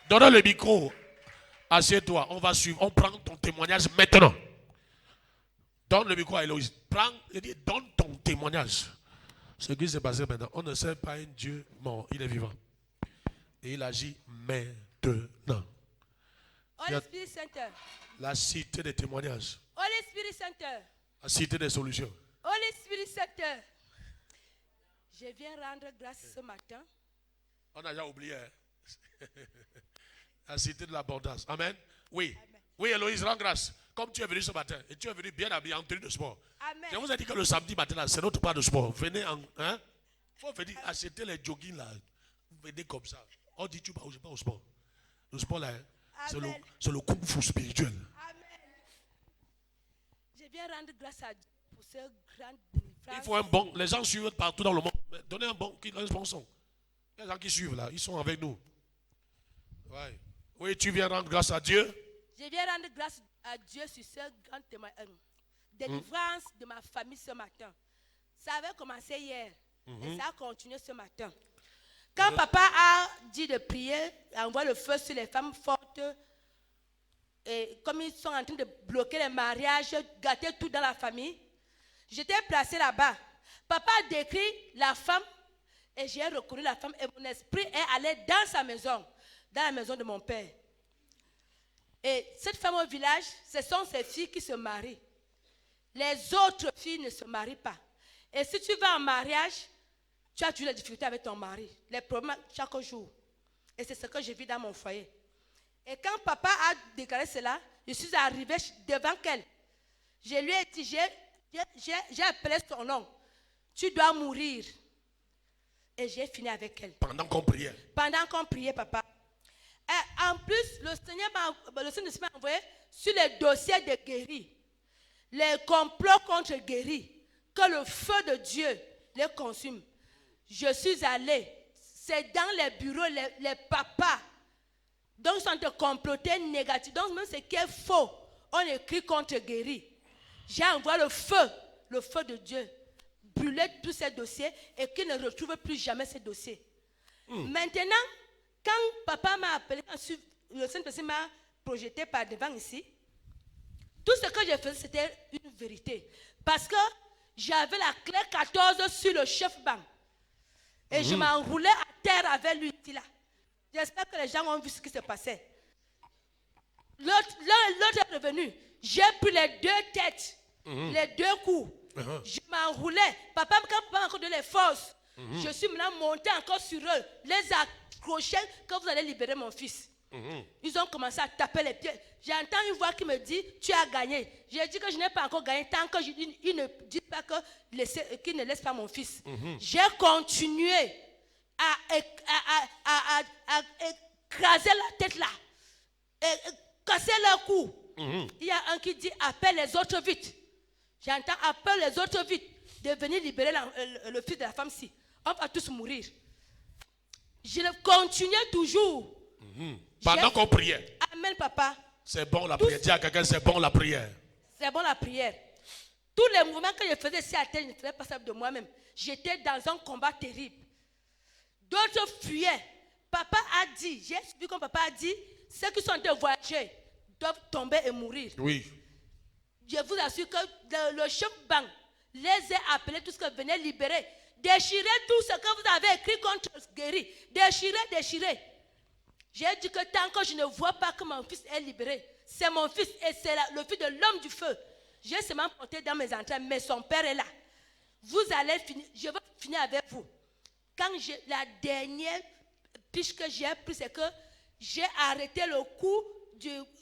Donne le micro. Assieds-toi. On va suivre. On prend ton témoignage maintenant. Donne le micro à Héloïse. Prends et dis, donne ton témoignage. Ce qui s'est passé maintenant. On ne sait pas un Dieu mort. Il est vivant. Et il agit maintenant. Holy Spirit Center. La cité des témoignages. Holy Spirit Center. La cité des solutions. Holy Spirit Center. Je viens rendre grâce ce matin. On a déjà oublié. Hein? La cité de l'abondance. Amen. Oui. Amen. Oui, Héloïse, rends grâce. Comme tu es venu ce matin, et tu es venu bien habillé en tenue de sport. Amen. Je vous ai dit que le samedi matin, c'est notre part de sport. Venez en. Hein? Faut venir acheter les jogging là. Venez comme ça. On dit, tu vas pas au sport. Le sport là, hein? C'est le kung fu spirituel. Amen. Je viens rendre grâce à Dieu pour ce grand délivrance. Il faut un bon. Les gens suivent partout dans le monde. Mais donnez un bon son. Les gens qui suivent là, ils sont avec nous. Ouais. Oui, tu viens rendre grâce à Dieu. Je viens rendre grâce à Dieu sur ce grand délivrance de ma famille ce matin. Ça avait commencé hier et ça a continué ce matin. Quand papa a dit de prier, envoie le feu sur les femmes fortes, et comme ils sont en train de bloquer les mariages, gâter tout dans la famille, j'étais placée là-bas. Papa a décrit la femme et j'ai reconnu la femme et mon esprit est allé dans sa maison, dans la maison de mon père. Et cette femme au village, ce sont ses filles qui se marient. Les autres filles ne se marient pas. Et si tu vas en mariage, tu as toujours des difficultés avec ton mari. Les problèmes chaque jour. Et c'est ce que je vis dans mon foyer. Et quand papa a déclaré cela, je suis arrivée devant elle. Je lui ai dit, j'ai appelé son nom. Tu dois mourir. Et j'ai fini avec elle. Pendant qu'on priait. Pendant qu'on priait, papa. Et en plus, le Seigneur m'a envoyé sur les dossiers de guéris. Les complots contre guéris. Que le feu de Dieu les consume. Je suis allée. C'est dans les bureaux, les papas. Donc, ils sont de comploter négatif. Donc, même ce qui est faux, on écrit contre guéris. J'ai envoyé le feu de Dieu, brûler tous ces dossiers et qu'ils ne retrouvent plus jamais ces dossiers. Maintenant, quand papa m'a appelé, le Saint-Esprit m'a projeté par devant ici, tout ce que je faisais, c'était une vérité. Parce que j'avais la clé 14 sur le chef-banc. Et je m'enroulais à terre avec lui. Là. J'espère que les gens ont vu ce qui se passait. L'autre est revenu. J'ai pris les deux têtes, les deux coups. Je m'enroulais. Quand papa m'a encore donné les forces, je suis maintenant monté encore sur eux, les accrochés, que vous allez libérer mon fils. Ils ont commencé à taper les pieds. J'entends une voix qui me dit, tu as gagné. J'ai dit que je n'ai pas encore gagné tant qu'ils ne disent pas qu'ils ne laissent pas mon fils. J'ai continué à écraser la tête là, et casser leur cou. Il y a un qui dit, appelle les autres vite. J'entends, appelle les autres vite de venir libérer le fils de la femme-ci. On va tous mourir. Je continuais toujours. Pendant qu'on priait. Amen, papa. C'est bon la prière. Dis à quelqu'un, c'est bon la prière. C'est bon la prière. Tous les mouvements que je faisais ici à terre, je ne faisais pas ça de moi-même. J'étais dans un combat terrible. D'autres fuyaient. Papa a dit, j'ai suivi comme papa a dit, ceux qui sont en train de voyager doivent tomber et mourir. Oui. Je vous assure que le chef-banc les a appelés, tout ce que venait libérer. Déchirez tout ce que vous avez écrit contre guéri. Déchirez. J'ai dit que tant que je ne vois pas que mon fils est libéré, c'est mon fils et c'est le fils de l'homme du feu. J'ai seulement porté dans mes entrailles, mais son père est là. Vous allez finir, je veux finir avec vous. Quand la dernière piche que j'ai prise, c'est que j'ai arrêté le coup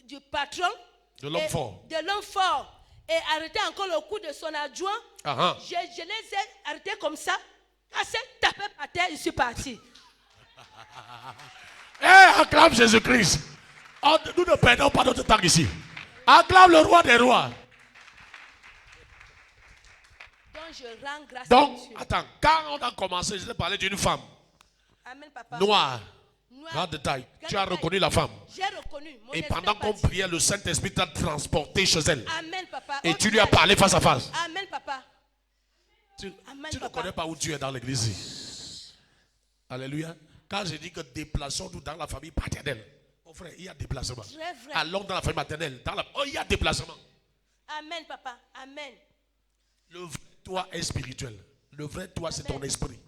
du patron. De l'homme fort. De l'homme fort. Et arrêté encore le coup de son adjoint. Je les ai arrêtés comme ça. Assez tapé par terre, je suis parti. Acclame Jésus-Christ. Nous ne perdons pas notre temps ici. Acclame le roi des rois. Donc je rends grâce à Dieu. Attends, quand on a commencé, je t'ai parlé d'une femme. Amen, papa. Noire. Grande taille. Tu as reconnu la femme. J'ai reconnu. Et pendant qu'on priait, le Saint-Esprit t'a transporté chez elle. Amen, papa. Et tu lui as parlé face à face. Amen, papa. Tu ne connais pas où tu es dans l'église. Alléluia. Quand je dis que déplaçons-nous dans la famille paternelle, Mon frère, il y a déplacement. Très vrai. Allons dans la famille maternelle. Il y a déplacement. Amen, papa. Amen. Le vrai toi est spirituel. Le vrai toi, c'est ton esprit.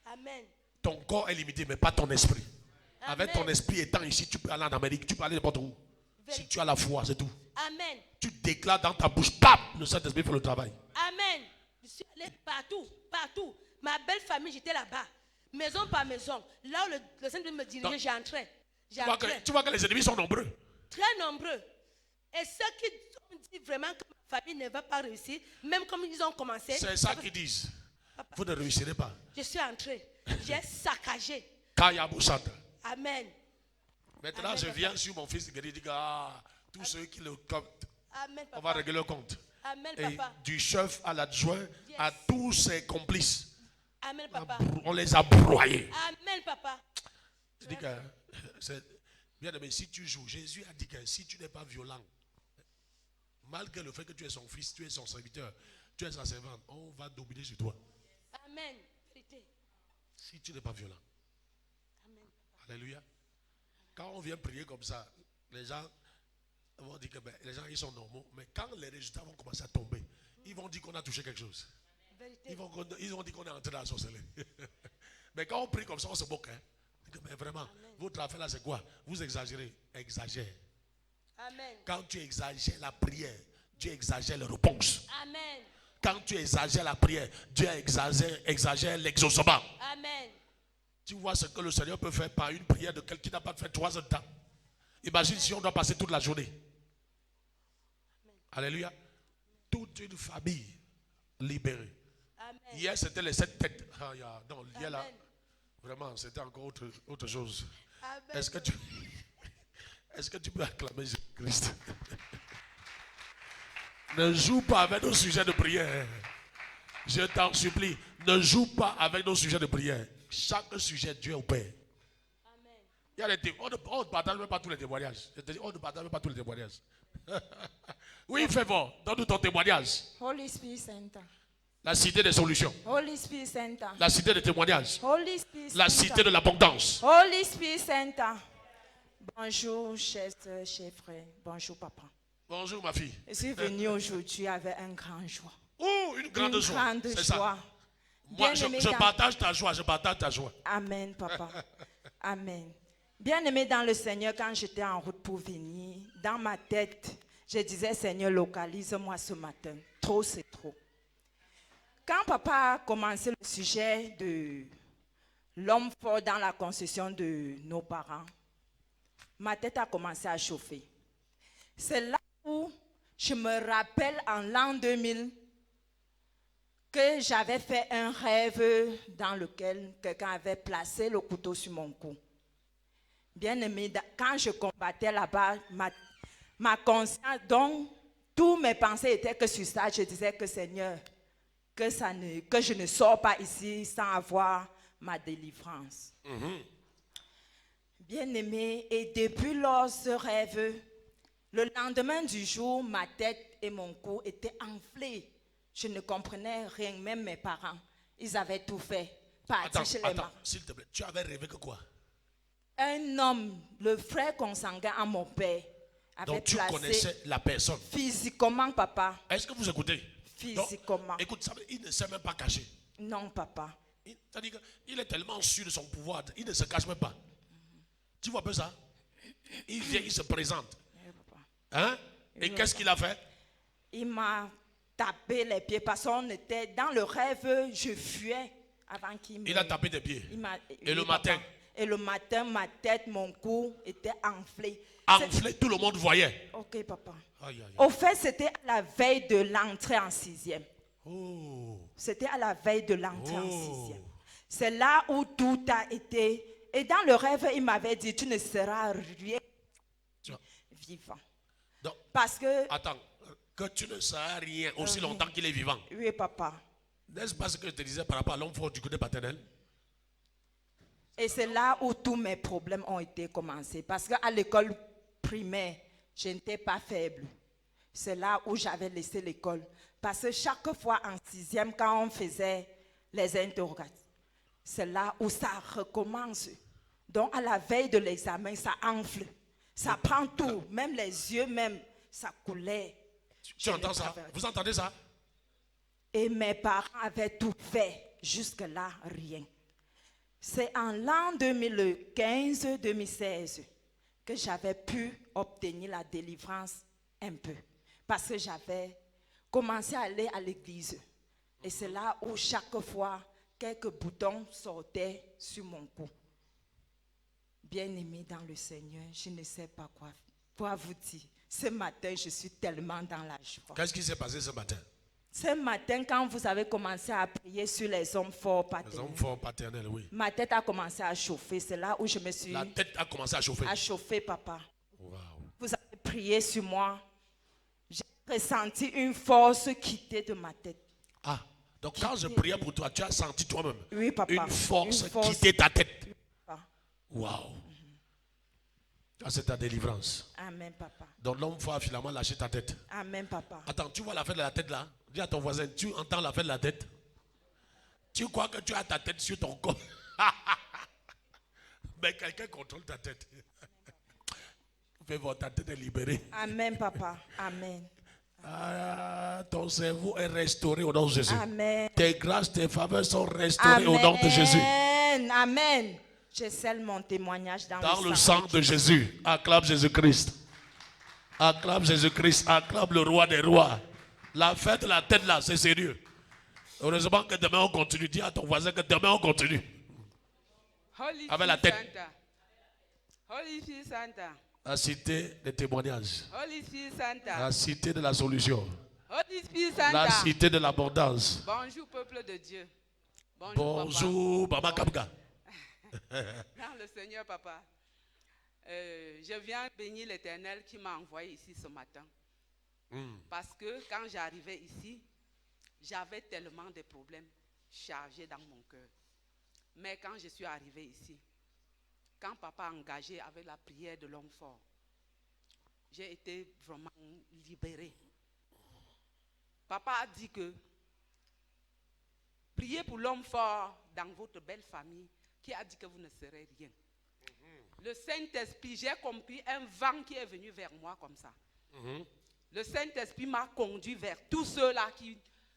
Amen. Ton corps est limité, mais pas ton esprit. Avec Amen. ton esprit étant ici, tu peux aller en Amérique, tu peux aller n'importe où. Si tu as la foi, c'est tout. Amen. Tu déclares dans ta bouche, pap, le Saint-Esprit fait le travail. Amen. Je suis allée partout, partout. Ma belle famille, j'étais là-bas. Maison par maison. Là où le Saint-Esprit me dirigeait, j'entrais. Tu vois que les ennemis sont nombreux. Très nombreux. Et ceux qui ont dit vraiment que ma famille ne va pas réussir, même comme ils ont commencé. C'est ça qu'ils disent. Papa, Vous ne réussirez pas. je suis entrée. J'ai saccagé. Kaya Boussanta. Amen. Maintenant, Amen, je papa. viens sur mon fils qui dit tous ceux qui le comptent, Amen, on va papa. régler le compte. Amen, Et papa. du chef à l'adjoint, Yes. à tous ses complices, Amen, papa. on les a broyés. Amen, papa. Je dis que, bien aimé, si tu joues, Jésus a dit que si tu n'es pas violent, malgré le fait que tu es son fils, tu es son serviteur, tu es sa servante, on va dominer sur toi. Amen. Vérité. Si tu n'es pas violent. Amen. Alléluia. Quand on vient prier comme ça, les gens vont dire que les gens ils sont normaux, mais quand les résultats vont commencer à tomber, ils vont dire qu'on a touché quelque chose. Vérité. Ils vont dire qu'on est entré dans la sorcellerie. Mais quand on prie comme ça, on se moque. Hein. Mais vraiment, votre affaire là, c'est quoi? Vous exagérez. Exagère. Amen. Quand tu exagères la prière, Dieu exagère les réponses. Amen. Quand tu exagères la prière, Dieu exagère l'exaucement. Amen. Tu vois ce que le Seigneur peut faire par une prière de quelqu'un qui n'a pas fait 3 heures de temps. Imagine si on doit passer toute la journée. Alléluia. Toute une famille libérée. Amen. Hier, c'était les 7 têtes. Non, hier là, Amen. vraiment, c'était encore autre chose. Amen. Est-ce que tu peux acclamer Jésus-Christ? Ne joue pas avec nos sujets de prière. Je t'en supplie, ne joue pas avec nos sujets de prière. Chaque sujet, Dieu est au Père. Amen. Il y a on ne partage même pas tous les témoignages. Je te dis, on ne partage même pas tous les témoignages. Oui, fais bon, donne-nous ton témoignage. Holy Spirit Center. La cité des solutions. Holy Spirit Center. La cité des témoignages. Holy Spirit La Center. cité de l'abondance. Holy Spirit Center. Bonjour, chers soeurs, chers frères. Bonjour, papa. Bonjour, ma fille. Je suis venue aujourd'hui avec un grand joie. Oh, une grande Une joie. grande C'est joie. ça. Moi, Bien-aimé je dans- partage ta joie. Je partage ta joie. Amen, papa. Amen. Bien-aimé dans le Seigneur, quand j'étais en route pour venir, dans ma tête, je disais, Seigneur, localise-moi ce matin. Trop, c'est trop. Quand papa a commencé le sujet de l'homme fort dans la concession de nos parents, ma tête a commencé à chauffer. C'est là où je me rappelle en l'an 2000 que j'avais fait un rêve dans lequel quelqu'un avait placé le couteau sur mon cou. Bien aimé, quand je combattais là-bas, ma conscience, donc, tous mes pensées étaient que sur ça, je disais que Seigneur, que je ne sors pas ici sans avoir ma délivrance. Bien aimé, et depuis lors ce rêve, le lendemain du jour, ma tête et mon cou étaient enflés. Je ne comprenais rien, même mes parents. Ils avaient tout fait. Partir chez les Attends, marins. s'il te plaît. Tu avais rêvé que quoi? Un homme, le frère consanguin à mon père, avait Donc tu placé connaissais la personne. physiquement, papa. Est-ce que vous écoutez? Physiquement. Donc, écoute, ça, il ne s'est même pas caché. Non, papa. C'est-à-dire qu'il est tellement sûr de son pouvoir, il ne se cache même pas. Tu vois un peu ça? Il vient, il se présente. Oui, papa. Hein? Et qu'est-ce qu'il a fait? Il m'a tapé les pieds parce qu'on était dans le rêve, je fuyais avant qu'il me... Il a tapé des pieds. Et le matin? Et le matin, ma tête, mon cou était enflé. Enflé, tout le monde voyait. Ok, papa. Aïe, aïe, aïe. Au fait, c'était à la veille de l'entrée en 6e. Oh. C'était à la veille de l'entrée en Oh. 6e. C'est là où tout a été... Et dans le rêve, il m'avait dit, tu ne seras rien Tu vois. vivant. Donc, Parce que... attends, que tu ne sais rien aussi longtemps qu'il est vivant. Oui, papa. N'est-ce pas ce que je te disais par rapport à l'homme fort du côté paternel? Et c'est là où tous mes problèmes ont été commencés. Parce qu'à l'école primaire, je n'étais pas faible. C'est là où j'avais laissé l'école. Parce que chaque fois en 6e, quand on faisait les interrogations, c'est là où ça recommence. Donc à la veille de l'examen, ça enfle. Ça prend tout, même les yeux, même, ça coulait. Tu entends ça? Vous entendez ça? Et mes parents avaient tout fait. Jusque-là, rien. C'est en l'an 2015-2016 que j'avais pu obtenir la délivrance un peu. Parce que j'avais commencé à aller à l'église. Et c'est là où chaque fois, quelques boutons sortaient sur mon cou. Bien-aimé dans le Seigneur, je ne sais pas quoi vous dire. Ce matin, je suis tellement dans la joie. Qu'est-ce qui s'est passé ce matin? Ce matin, quand vous avez commencé à prier sur les hommes forts Les paternels, hommes forts paternels, oui. ma tête a commencé à chauffer. C'est là où je me suis La tête a commencé à chauffer. papa. Wow. Vous avez prié sur moi. J'ai ressenti une force quitter de ma tête. Ah, donc quand je priais pour toi, tu as senti toi-même Oui, papa. une force Une force. quitter ta tête. Papa. Waouh. Ça, c'est ta délivrance. Amen, papa. Donc l'homme fort a finalement lâché ta tête. Amen, papa. Attends, tu vois la fête de la tête là? Dis à ton voisin, tu entends la fête de la tête? Tu crois que tu as ta tête sur ton corps? Mais quelqu'un contrôle ta tête. Fais voir, ta tête est libérée. Amen, papa. Amen. Ah, ton cerveau est restauré au nom de Jésus. Amen. Tes grâces, tes faveurs sont restaurées au nom de Jésus. Amen. Amen. Je scelle mon témoignage dans Dans le sang de Jésus. Acclame Jésus-Christ. Acclame Jésus-Christ. Acclame le roi des rois. La fête de la tête là, c'est sérieux. Heureusement que demain on continue. Dis à ton voisin que demain on continue. Holy Avec la Spirit tête. Santa. Holy Spirit Santa. La cité des témoignages. Holy Spirit Santa. La cité de la solution. Holy Spirit La Santa. cité de l'abondance. Bonjour peuple de Dieu. Bonjour, Bonjour, Baba Kapga. Papa. Dans le Seigneur papa. Je viens bénir l'Éternel qui m'a envoyé ici ce matin. Parce que quand j'arrivais ici, j'avais tellement de problèmes chargés dans mon cœur. Mais quand je suis arrivé ici, quand papa a engagé avec la prière de l'homme fort, j'ai été vraiment libéré. Papa a dit que priez pour l'homme fort dans votre belle famille qui a dit que vous ne serez rien. Le Saint-Esprit, j'ai compris un vent qui est venu vers moi comme ça. Le Saint-Esprit m'a conduit vers tous ceux-là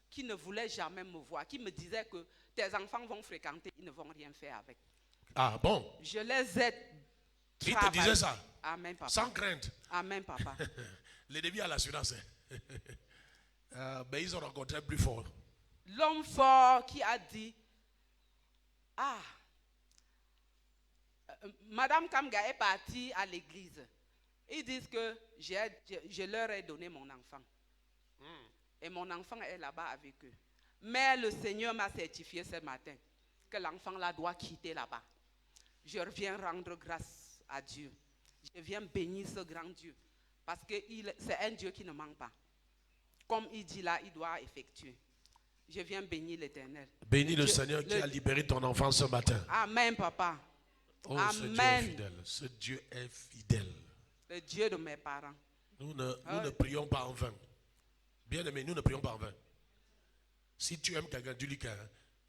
qui ne voulaient jamais me voir, qui me disaient que tes enfants vont fréquenter, ils ne vont rien faire avec. Ah bon? Je les ai Il te travaillés. disait ça? Amen, papa. Sans crainte. Amen, papa. L'ennemi a l'assurance. Mais ils ont rencontré plus fort. L'homme fort qui a dit, Madame Kamga est partie à l'église. Ils disent que je leur ai donné mon enfant. Et mon enfant est là-bas avec eux. Mais le Seigneur m'a certifié ce matin que l'enfant là doit quitter là-bas. Je reviens rendre grâce à Dieu. Je viens bénir ce grand Dieu. Parce que c'est un Dieu qui ne manque pas. Comme il dit là, il doit effectuer. Je viens bénir l'Éternel. Bénis le Seigneur qui a libéré ton enfant ce matin. Amen, papa. Oh, ce Dieu est Amen. fidèle. Ce Dieu est fidèle. Le Dieu de mes parents. Nous ne prions pas en vain. Bien aimé, nous ne prions pas en vain. Si tu aimes quelqu'un, dis-lui que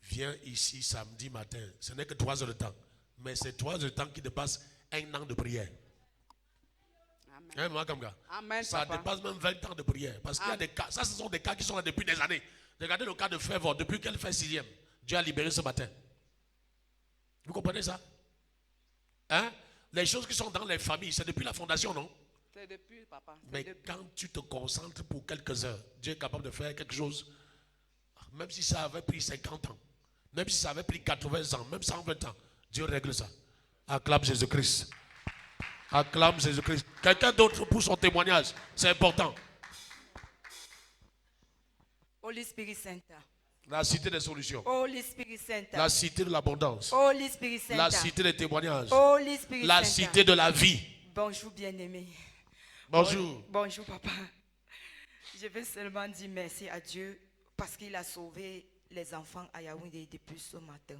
viens ici samedi matin. Ce n'est que 3 heures de temps. Mais c'est 3 heures de temps qui dépassent un an de prière. Amen. Hein, moi, comme gars. Amen, Ça papa. dépasse même 20 ans de prière. Parce qu'il y a des cas, ça ce sont des cas qui sont là depuis des années. Regardez le cas de Favor, depuis qu'elle fait 6e. Dieu a libéré ce matin. Vous comprenez ça? Hein? Les choses qui sont dans les familles, c'est depuis la fondation, non? C'est depuis, papa. C'est Mais depuis. quand tu te concentres pour quelques heures, Dieu est capable de faire quelque chose, même si ça avait pris 50 ans, même si ça avait pris 80 ans, même 120 ans, Dieu règle ça. Acclame Jésus-Christ. Acclame Jésus-Christ. Quelqu'un d'autre pour son témoignage, c'est important. Holy Spirit Center. La cité des solutions. Holy Spirit Center. La cité de l'abondance. Holy Spirit Center. La cité des témoignages. Holy Spirit La Center. cité de la vie. Bonjour bien-aimé. Bonjour. Bonjour papa. Je veux seulement dire merci à Dieu parce qu'il a sauvé les enfants à Yaoundé depuis ce matin.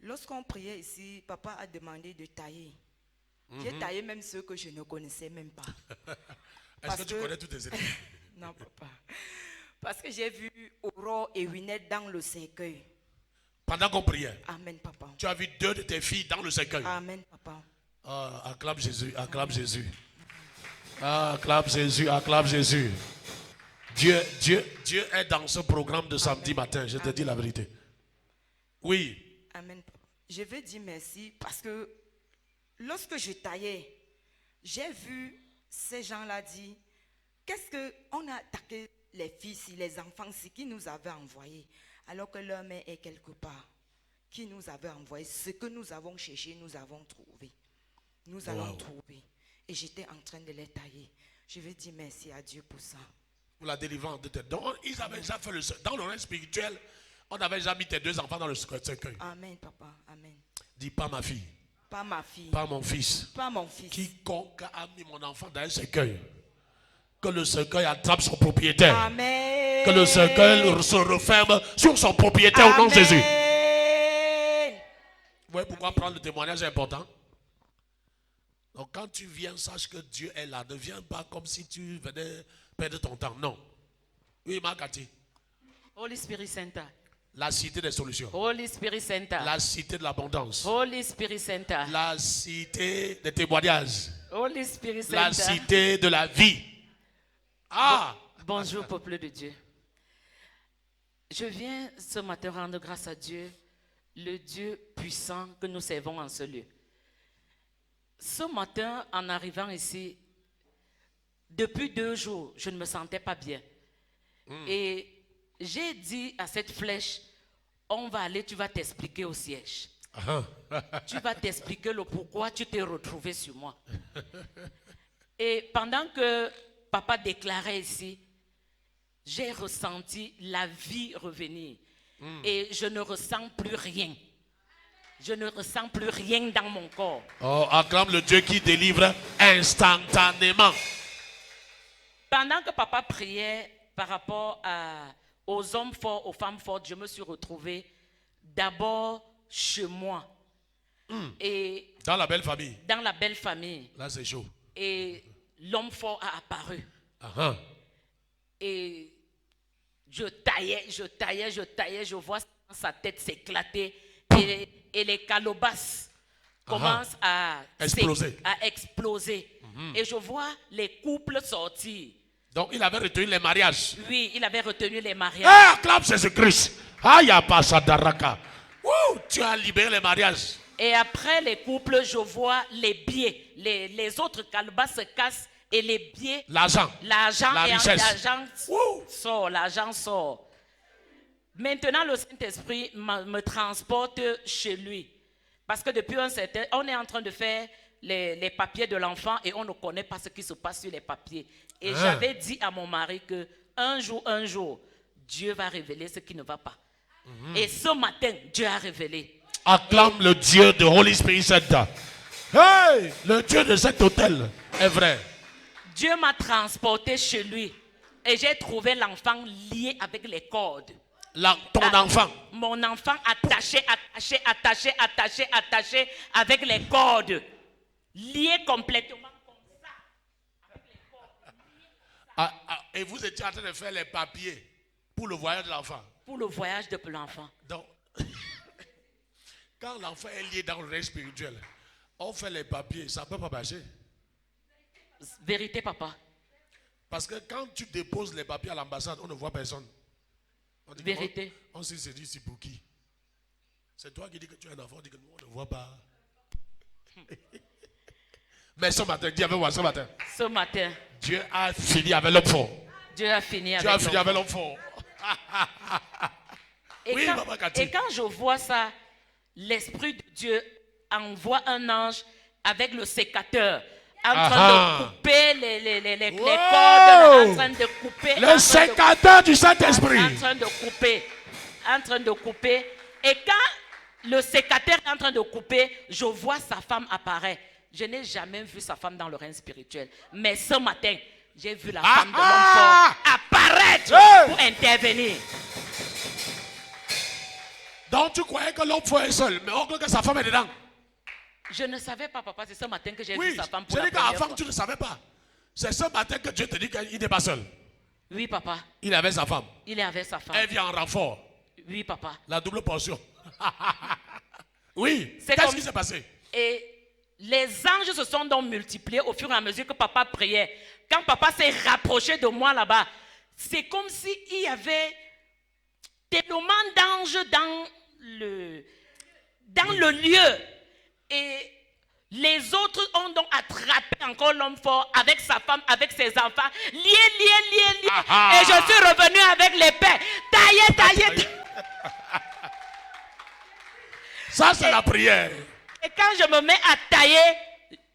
Lorsqu'on priait ici, papa a demandé de tailler. J'ai taillé même ceux que je ne connaissais même pas. Est-ce que tu connais tous tes ennemis? Non papa. Parce que j'ai vu Aurore et Winette dans le cercueil. Pendant qu'on priait, Amen papa. tu as vu 2 de tes filles dans le cercueil. Amen papa. Ah, acclame Jésus, acclame Jésus. Ah, acclame Jésus, acclame Jésus. Dieu est dans ce programme de samedi matin, je te dis la vérité. Oui. Amen. Je veux dire merci parce que lorsque je taillais, j'ai vu ces gens-là dire, qu'est-ce qu'on a attaqué les fils, les enfants, ce qui nous avaient envoyé, alors que leur mère est quelque part, qui nous avait envoyé, ce que nous avons cherché, nous avons trouvé. Nous allons trouver. Et j'étais en train de les tailler. Je veux dire merci à Dieu pour ça. Pour la délivrance de tes dons. Ils avaient déjà fait dans le règne spirituel, on avait déjà mis tes 2 enfants dans le cercueil. Amen, papa. Amen. Dis pas ma fille. Pas ma fille. Pas mon fils. Pas mon fils. Quiconque a mis mon enfant dans un cercueil, que le cercueil attrape son propriétaire. Amen. Que le cercueil se referme sur son propriétaire. Amen. Au nom de Jésus. Vous voyez pourquoi prendre le témoignage est important? Donc quand tu viens, sache que Dieu est là. Ne viens pas comme si tu venais perdre ton temps. Non. Oui, Makati. Holy Spirit Center. La cité des solutions. Holy Spirit Center. La cité de l'abondance. Holy Spirit Center. La cité des témoignages. Holy Spirit Center. La cité de la vie. Ah! Bonjour, peuple de Dieu. Je viens ce matin rendre grâce à Dieu, le Dieu puissant que nous servons en ce lieu. Ce matin, en arrivant ici, depuis 2 jours, je ne me sentais pas bien. Et j'ai dit à cette flèche, on va aller, tu vas t'expliquer au siège. Tu vas t'expliquer le pourquoi tu t'es retrouvé sur moi. Et pendant que papa déclarait ici, j'ai ressenti la vie revenir. Et je ne ressens plus rien. Je ne ressens plus rien dans mon corps. Oh, acclame le Dieu qui délivre instantanément. Pendant que papa priait par rapport aux hommes forts, aux femmes fortes, je me suis retrouvée d'abord chez moi. Et dans la belle famille. Dans la belle famille. Là, c'est chaud. Et l'homme fort a apparu. Et je taillais, je vois sa tête s'éclater. Et les calebasses commencent à exploser. Et je vois les couples sortir. Donc il avait retenu les mariages. Oui, il avait retenu les mariages. Ah, acclame Jésus-Christ. Ah, ya pas Sadaraka. Tu as libéré les mariages. Et après les couples, je vois les biais. Les autres calebasses se cassent et les biais. L'argent. La richesse. L'argent sort. Maintenant, le Saint-Esprit me transporte chez lui. Parce que depuis un certain temps, on est en train de faire les papiers de l'enfant et on ne connaît pas ce qui se passe sur les papiers. Et j'avais dit à mon mari que un jour, Dieu va révéler ce qui ne va pas. Et ce matin, Dieu a révélé. Acclame le Dieu de Holy Spirit Center. Hey, le Dieu de cet hôtel est vrai. Dieu m'a transporté chez lui et j'ai trouvé l'enfant lié avec les cordes. Ton enfant. Mon enfant attaché avec les cordes. Lié complètement comme ça. Avec les cordes. Et vous étiez en train de faire les papiers pour le voyage de l'enfant. Pour le voyage de l'enfant. Donc, quand l'enfant est lié dans le règne spirituel, on fait les papiers, ça ne peut pas marcher. Vérité, papa. Parce que quand tu déposes les papiers à l'ambassade, on ne voit personne. On dit vérité. On s'est dit, c'est pour qui? C'est toi qui dis que tu es un enfant, on dit que nous, on ne voit pas. Mais ce matin, dis avec moi ce matin. Ce matin. Dieu a fini avec l'homme fort. Dieu a fini avec l'homme fort. Et quand je vois ça, l'Esprit de Dieu envoie un ange avec le sécateur. En train de couper les cordes, en train de couper. Le sécateur du Saint-Esprit. En train de couper. Et quand le sécateur est en train de couper, je vois sa femme apparaître. Je n'ai jamais vu sa femme dans le règne spirituel. Mais ce matin, j'ai vu la femme de l'homme fort apparaître pour intervenir. Donc tu croyais que l'homme fort est seul, mais on croit que sa femme est dedans. Je ne savais pas, papa, c'est ce matin que j'ai vu sa femme pour la première fois. qu'avant tu ne savais pas. C'est ce matin que Dieu te dit qu'il n'est pas seul. Oui, papa. Il avait sa femme. Il est avec sa femme. Elle vient en renfort. Oui, papa. La double portion. Oui. Qu'est-ce qui s'est passé? Et les anges anges se sont donc multipliés au fur et à mesure que papa priait. Quand papa s'est rapproché de moi là-bas, c'est comme s'il y avait tellement d'anges dans le lieu. Et les autres ont donc attrapé encore l'homme fort avec sa femme, avec ses enfants, liés. Et je suis revenu avec l'épée, taillé. Ça, c'est la prière. Et quand je me mets à tailler,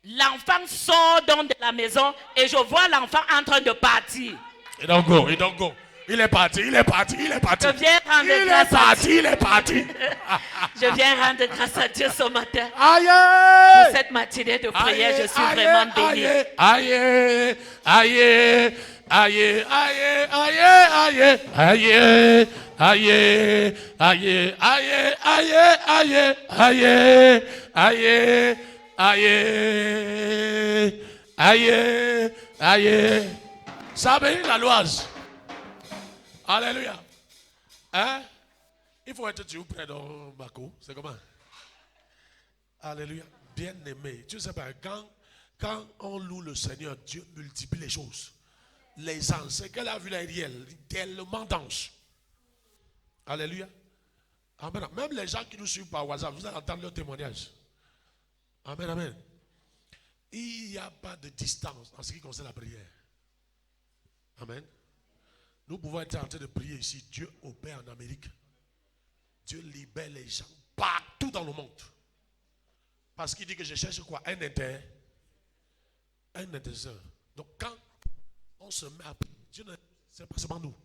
l'enfant sort donc de la maison et je vois l'enfant en train de partir. Il don't go. Il est parti. Je viens rendre grâce à Dieu. Il est parti. Je viens rendre grâce à Dieu ce matin. Aïe. Pour cette matinée de prière, je suis vraiment béni. Aïe. Ça bénit la loise. Alléluia. Hein? Il faut être Dieu près dans Mako. C'est comment? Alléluia. Bien aimé. Tu sais pas, quand on loue le Seigneur, Dieu multiplie les choses. Les anges, c'est qu'elle a vu l'aériel, tellement dense. Alléluia. Amen. Même les gens qui nous suivent par WhatsApp, vous allez entendre leur témoignage. Amen. Il n'y a pas de distance en ce qui concerne la prière. Amen. Nous pouvons être en train de prier ici. Dieu opère en Amérique. Dieu libère les gens partout dans le monde. Parce qu'il dit que je cherche quoi? Un intercesseur. Donc quand on se met à prier, Dieu ne c'est pas seulement nous.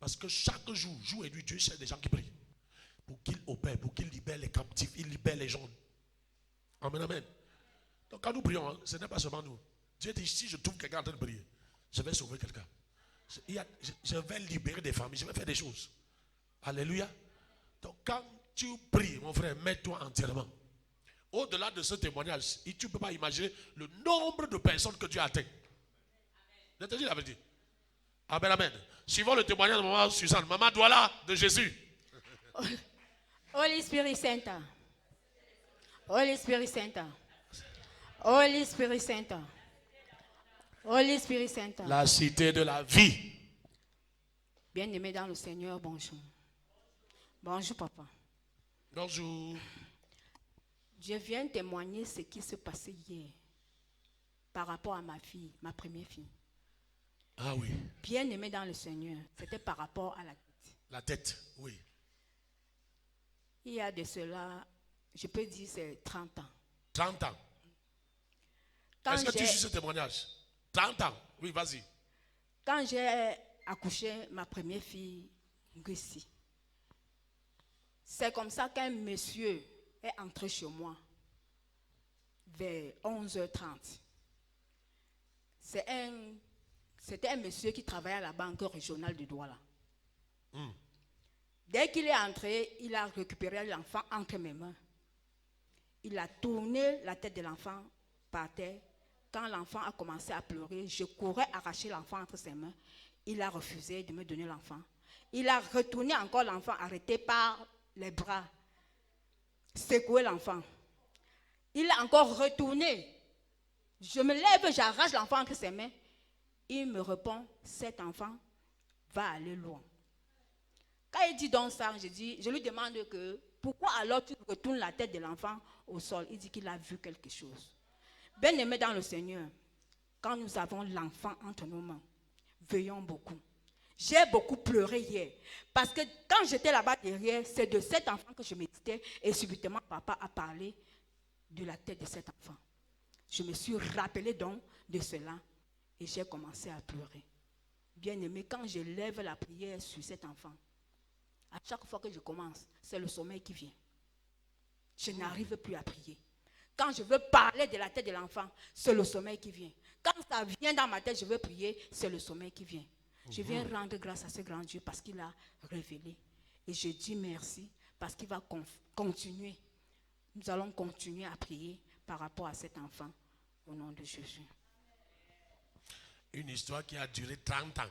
Parce que chaque jour et nuit, Dieu cherche des gens qui prient. Pour qu'il opère, pour qu'il libère les captifs, il libère les gens. Amen. Donc quand nous prions, hein, ce n'est pas seulement nous. Dieu dit, si je trouve quelqu'un en train de prier, je vais sauver quelqu'un. Je vais libérer des familles, je vais faire des choses. Alléluia. Donc quand tu pries, mon frère, mets-toi entièrement. Au-delà de ce témoignage, tu ne peux pas imaginer le nombre de personnes que Dieu a atteint. Je te dis la vérité. Amen. Suivons le témoignage de maman Suzanne, maman Douala de Jésus. Holy Spirit Center. Holy Spirit Center. Holy Spirit Center. Holy Spirit Center. La cité de la vie. Bien-aimé dans le Seigneur, bonjour. Bonjour, papa. Bonjour. Je viens témoigner ce qui s'est passé hier par rapport à ma fille, ma première fille. Ah oui. Bien-aimé dans le Seigneur, c'était par rapport à la tête. La tête, oui. Il y a de cela, je peux dire, c'est 30 ans. 30 ans. Est-ce que tu suis ce témoignage? 30 ans. Oui, vas-y. Quand j'ai accouché ma première fille, Gussie, c'est comme ça qu'un monsieur est entré chez moi vers 11h30. C'était un monsieur qui travaillait à la banque régionale de Douala. Dès qu'il est entré, il a récupéré l'enfant entre mes mains. Il a tourné la tête de l'enfant par terre. Quand l'enfant a commencé à pleurer, je courais arracher l'enfant entre ses mains. Il a refusé de me donner l'enfant. Il a retourné encore l'enfant arrêté par les bras. Secoué l'enfant. Il a encore retourné. Je me lève, j'arrache l'enfant entre ses mains. Il me répond, cet enfant va aller loin. Quand il dit donc ça, je lui demande que pourquoi alors tu retournes la tête de l'enfant au sol. Il dit qu'il a vu quelque chose. Bien-aimé dans le Seigneur, quand nous avons l'enfant entre nos mains, veillons beaucoup. J'ai beaucoup pleuré hier. Parce que quand j'étais là-bas derrière, c'est de cet enfant que je méditais. Et subitement, papa a parlé de la tête de cet enfant. Je me suis rappelé donc de cela. Et j'ai commencé à pleurer. Bien-aimé, quand je lève la prière sur cet enfant, à chaque fois que je commence, c'est le sommeil qui vient. Je n'arrive plus à prier. Quand je veux parler de la tête de l'enfant, c'est le sommeil qui vient. Quand ça vient dans ma tête, je veux prier, c'est le sommeil qui vient. Je viens rendre grâce à ce grand Dieu parce qu'il a révélé. Et je dis merci parce qu'il va continuer. Nous allons continuer à prier par rapport à cet enfant au nom de Jésus. Une histoire qui a duré 30 ans.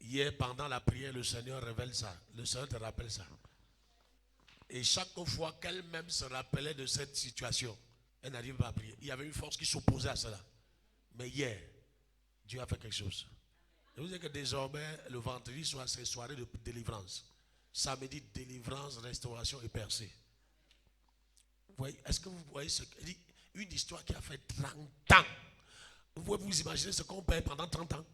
Hier, pendant la prière, le Seigneur révèle ça. Le Seigneur te rappelle ça. Et chaque fois qu'elle-même se rappelait de cette situation, Elle n'arrive pas à prier. Il y avait une force qui s'opposait à cela. Mais hier, Dieu a fait quelque chose. Je vous dis que désormais, le vendredi soir, c'est soirée de délivrance. Samedi, délivrance, restauration et percée. Vous voyez, est-ce que vous voyez une histoire qui a fait 30 ans? Vous pouvez vous imaginer ce qu'on perd pendant 30 ans?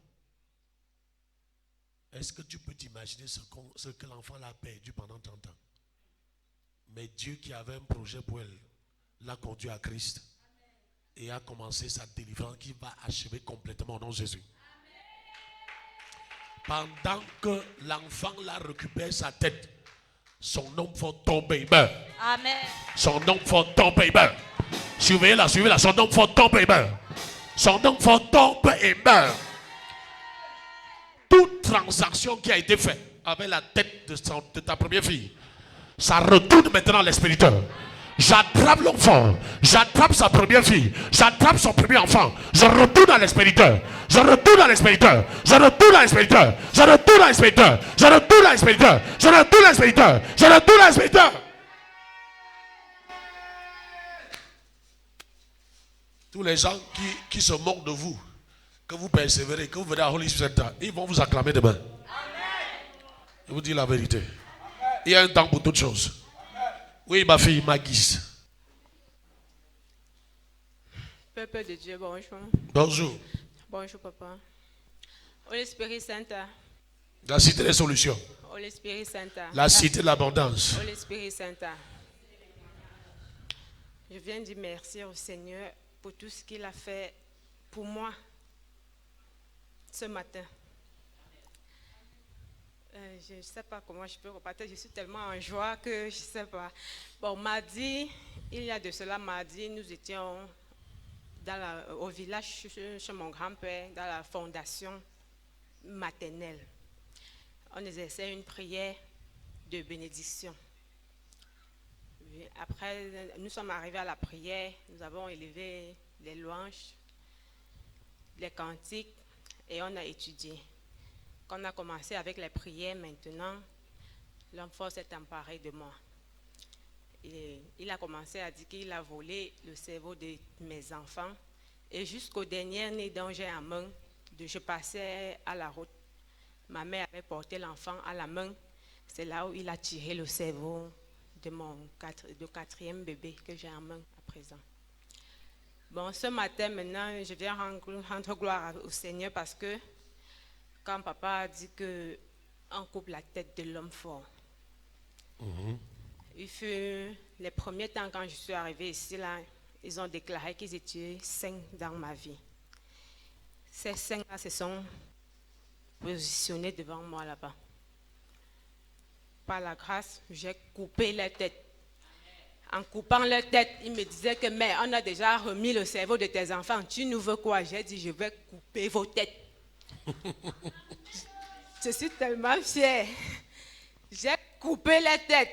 Est-ce que tu peux t'imaginer ce que l'enfant a perdu pendant 30 ans? Mais Dieu qui avait un projet pour elle l'a conduit à Christ et a commencé sa délivrance qui va achever complètement au nom de Jésus. Pendant que l'enfant la récupère sa tête, son homme fort tombe et meurt. Amen. Son homme fort tombe et meurt. Suivez-la, suivez-la. Son homme fort tombe et meurt. Son homme fort tombe et meurt. Toute transaction qui a été faite avec la tête de ta première fille, ça retourne maintenant à l'expéditeur. J'attrape l'enfant, j'attrape sa première fille, j'attrape son premier enfant, je retourne à l'expéditeur, je retourne à l'expéditeur, je retourne à l'expéditeur, je retourne à l'expéditeur, je retourne à l'expéditeur, je retourne à l'expéditeur, je retourne à l'expéditeur. Tous les gens qui se moquent de vous, que vous persévérez, que vous venez à Holy Center, ils vont vous acclamer demain. Je vous dis la vérité. Il y a un temps pour toutes choses. Oui, ma fille, ma guise. Peuple de Dieu, bonjour. Bonjour. Bonjour, papa. Holy Spirit Center. La cité des solutions. Holy Spirit Center. La cité de l'abondance. Holy Spirit Center. Je viens dire merci au Seigneur pour tout ce qu'il a fait pour moi ce matin. Je ne sais pas comment je peux repartir. Je suis tellement en joie que je ne sais pas. Bon, mardi, il y a de cela, mardi, nous étions au village chez mon grand-père, dans la fondation maternelle. On exerçait une prière de bénédiction. Après, nous sommes arrivés à la prière, nous avons élevé les louanges, les cantiques et on a étudié. Quand on a commencé avec les prières, maintenant, l'homme fort s'est emparé de moi. Il a commencé à dire qu'il a volé le cerveau de mes enfants. Et jusqu'au dernier né dont j'ai en main, je passais à la route. Ma mère avait porté l'enfant à la main. C'est là où il a tiré le cerveau de mon quatrième bébé que j'ai en main à présent. Bon, ce matin, maintenant, je viens rendre gloire au Seigneur parce que quand papa a dit qu'on coupe la tête de l'homme fort, il fut les premiers temps quand je suis arrivée ici, là, ils ont déclaré qu'ils étaient 5 dans ma vie. Ces 5-là se sont positionnés devant moi là-bas. Par la grâce, j'ai coupé leur tête. En coupant leur tête, ils me disaient que mais on a déjà remis le cerveau de tes enfants. Tu nous veux quoi? J'ai dit je vais couper vos têtes. Je suis tellement fière. J'ai coupé les têtes.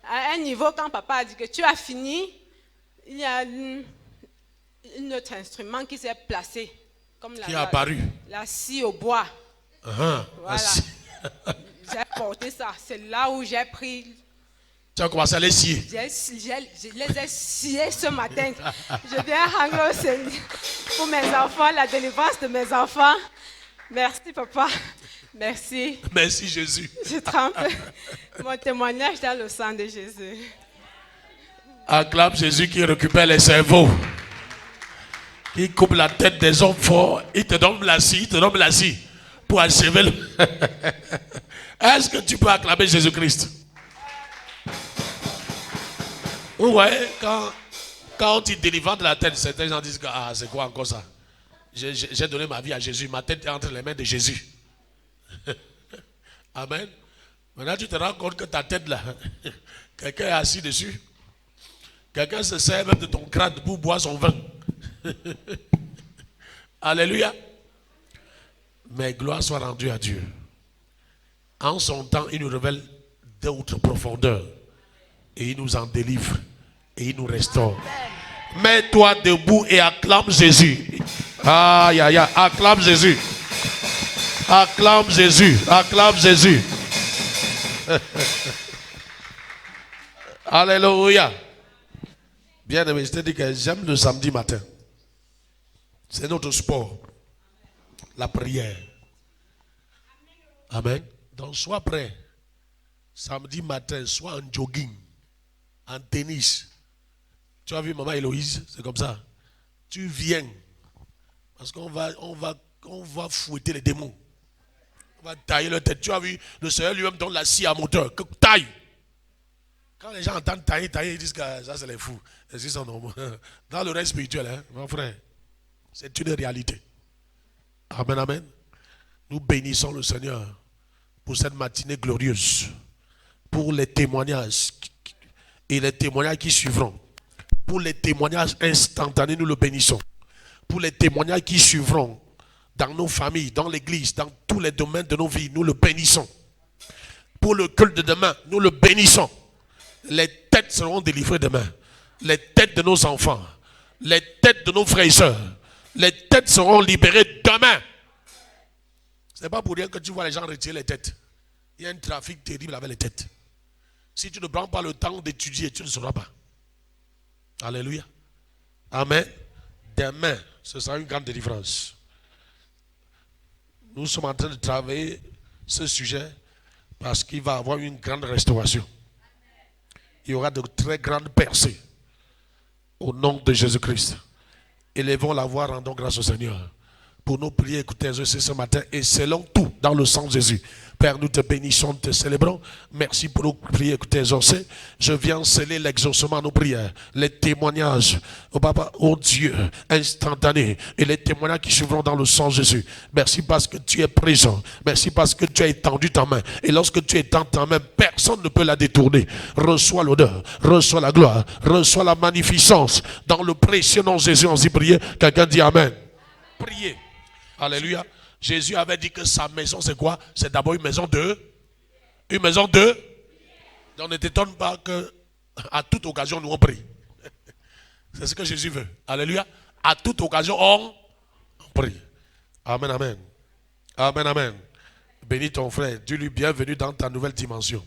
À un niveau, quand papa a dit que tu as fini, il y a un autre instrument qui s'est placé. Comme qui est apparu. La scie au bois. Voilà. J'ai porté ça. C'est là où j'ai pris. Tu as commencé à les scier. Je les ai sciés ce matin. Je viens rendre au Seigneur pour mes enfants, la délivrance de mes enfants. Merci, papa. Merci. Merci, Jésus. Je trempe mon témoignage dans le sang de Jésus. Acclame Jésus qui récupère les cerveaux. Il coupe la tête des hommes forts. Il te donne la scie, pour achever le... Est-ce que tu peux acclamer Jésus-Christ? Ouais, quand on dit délivrant de la tête, certains gens disent que c'est quoi encore ça? J'ai donné ma vie à Jésus, ma tête est entre les mains de Jésus. Amen. Maintenant tu te rends compte que ta tête là, quelqu'un est assis dessus. Quelqu'un se sert même de ton crâne pour boire son vin. Alléluia. Mais gloire soit rendue à Dieu. En son temps, il nous révèle d'autres profondeurs. Et il nous en délivre. Et il nous restaure. Mets-toi debout et acclame Jésus. Aïe, aïe, aïe. Acclame Jésus. Acclame Jésus. Acclame Jésus. Alléluia. Bien aimé, je te dis que j'aime le samedi matin. C'est notre sport. La prière. Amen. Donc sois prêt. Samedi matin, soit en jogging, en tennis. Tu as vu maman Héloïse, c'est comme ça. Tu viens. Parce qu'on va fouetter les démons. On va tailler leur tête. Tu as vu, le Seigneur lui-même donne la scie à moteur. Taille. Quand les gens entendent tailler, ils disent que ça c'est les fous. C'est son nom. Dans le règne spirituel, hein, mon frère, c'est une réalité. Amen, amen. Nous bénissons le Seigneur pour cette matinée glorieuse, pour les témoignages et les témoignages qui suivront. Pour les témoignages instantanés, nous le bénissons. Pour les témoignages qui suivront dans nos familles, dans l'église, dans tous les domaines de nos vies, nous le bénissons. Pour le culte de demain, nous le bénissons. Les têtes seront délivrées demain. Les têtes de nos enfants, les têtes de nos frères et sœurs, les têtes seront libérées demain. Ce n'est pas pour rien que tu vois les gens retirer les têtes. Il y a un trafic terrible avec les têtes. Si tu ne prends pas le temps d'étudier, tu ne sauras pas. Alléluia. Amen. Demain, ce sera une grande délivrance. Nous sommes en train de travailler ce sujet parce qu'il va y avoir une grande restauration. Il y aura de très grandes percées au nom de Jésus-Christ. Élevons la voix, rendons grâce au Seigneur. Pour nos prières, écoutez ce matin et selon tout dans le sang de Jésus. Père, nous te bénissons, te célébrons. Merci pour nos prières, écoutez exaucées. Je viens sceller l'exaucement à nos prières. Les témoignages, oh Papa, oh Dieu, instantanés. Et les témoignages qui suivront dans le sang de Jésus. Merci parce que tu es présent. Merci parce que tu as étendu ta main. Et lorsque tu étends ta main, personne ne peut la détourner. Reçois l'honneur, reçois la gloire, reçois la magnificence. Dans le précieux nom de Jésus, on s'y prie. Quelqu'un dit Amen. Priez. Alléluia. Jésus avait dit que sa maison, c'est quoi? C'est d'abord une maison de... Une maison de... Donc ne t'étonne pas qu'à toute occasion, nous on prie. C'est ce que Jésus veut. Alléluia. À toute occasion, on prie. Amen, amen. Amen, amen. Bénis ton frère. Dis-lui bienvenue dans ta nouvelle dimension.